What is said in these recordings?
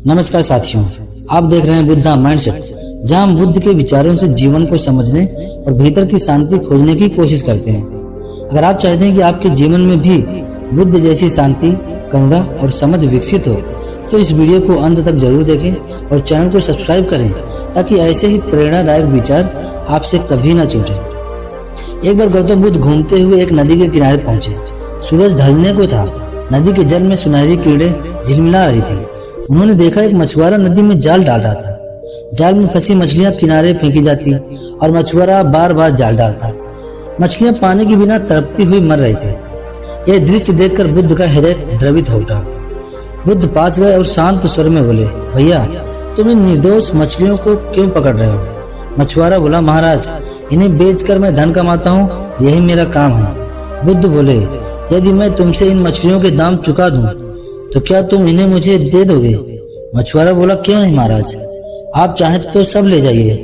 नमस्कार साथियों, आप देख रहे हैं बुद्धा माइंडसेट, जहां हम बुद्ध के विचारों से जीवन को समझने और भीतर की शांति खोजने की कोशिश करते हैं। अगर आप चाहते हैं कि आपके जीवन में भी बुद्ध जैसी शांति, करुणा और समझ विकसित हो, तो इस वीडियो को अंत तक जरूर देखें और चैनल को सब्सक्राइब करें ताकि ऐसे ही प्रेरणादायक विचार आपसे कभी न छूटे। एक बार गौतम बुद्ध घूमते हुए एक नदी के किनारे पहुंचे। सूरज ढलने को था। नदी के जल में सुनहरी कीड़े झिलमिला रही थी। उन्होंने देखा एक मछुआरा नदी में जाल डाल रहा था। जाल में फंसी मछलियां किनारे फेंकी जाती और मछुआरा बार बार जाल डालता। मछलियां पानी के बिना तड़पती हुई मर रही थी। यह दृश्य देखकर बुद्ध का हृदय द्रवित हो उठा। बुद्ध पास गए और शांत स्वर में बोले, भैया, तुम इन निर्दोष मछलियों को क्यों पकड़ रहे हो? मछुआरा बोला, महाराज, इन्हें बेचकर मैं धन कमाता हूँ, यही मेरा काम है। बुद्ध बोले, यदि मैं तुमसे इन मछलियों के दाम चुका दूं, तो क्या तुम इन्हें मुझे दे दोगे? मछुआरा बोला, क्यों नहीं महाराज, आप चाहें तो सब ले जाइए।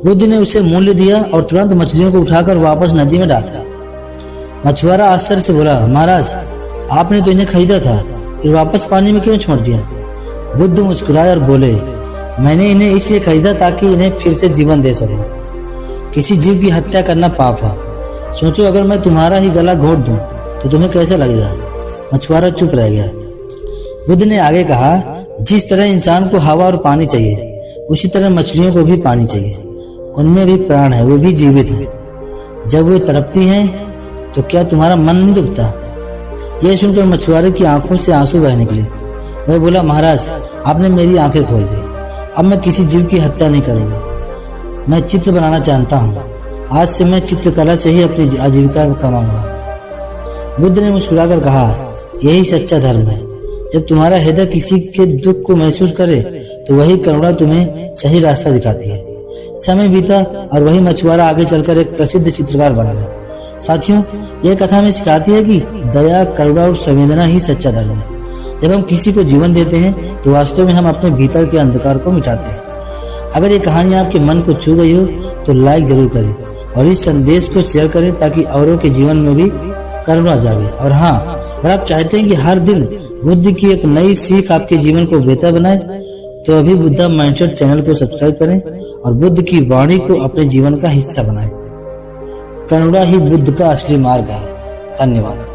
बुद्ध ने उसे मूल्य दिया और तुरंत मछलियों को उठाकर वापस नदी में डाल दिया। मछुआरा आश्चर्य से बोला, महाराज, आपने तो इन्हें खरीदा था, फिर वापस पानी में क्यों छोड़ दिया? बुद्ध मुस्कुराए और बोले, मैंने इन्हें इसलिए खरीदा ताकि इन्हें फिर से जीवन दे सकूं। किसी जीव की हत्या करना पाप है। सोचो, अगर मैं तुम्हारा ही गला घोट दूं तो तुम्हें कैसा लगेगा? मछुआरा चुप रह गया। बुद्ध ने आगे कहा, जिस तरह इंसान को हवा और पानी चाहिए, उसी तरह मछलियों को भी पानी चाहिए। उनमें भी प्राण है, वो भी जीवित है। जब वो तड़पती हैं तो क्या तुम्हारा मन नहीं दुखता? यह सुनकर मछुआरे की आंखों से आंसू बह निकले। वह बोला, महाराज, आपने मेरी आंखें खोल दी। अब मैं किसी जीव की हत्या नहीं करूंगा। मैं चित्र बनाना जानता हूँ। आज से मैं चित्रकला से ही अपनी आजीविका कमाऊंगा। बुद्ध ने मुस्कुराकर कहा, यही सच्चा धर्म है। जब तुम्हारा हृदय किसी के दुख को महसूस करे तो वही करुणा तुम्हें सही रास्ता दिखाती है। समय बीता और वही मछुआरा आगे चलकर एक प्रसिद्ध चित्रकार बन गया। साथियों, यह कथा हमें सिखाती है कि दया, करुणा और संवेदना ही सच्चा धर्म है। जब हम किसी को जीवन देते हैं तो वास्तव में हम अपने भीतर के अंधकार को मिटाते हैं। अगर ये कहानी आपके मन को छू गई हो तो लाइक जरूर करें और इस संदेश को शेयर करें ताकि औरों के जीवन में भी करुणा जागे। और हाँ, अगर आप चाहते हैं कि हर दिन बुद्ध की एक नई सीख आपके जीवन को बेहतर बनाए, तो अभी बुद्धा माइंडसेट चैनल को सब्सक्राइब करें और बुद्ध की वाणी को अपने जीवन का हिस्सा बनाएं। करुणा ही बुद्ध का असली मार्ग है। धन्यवाद।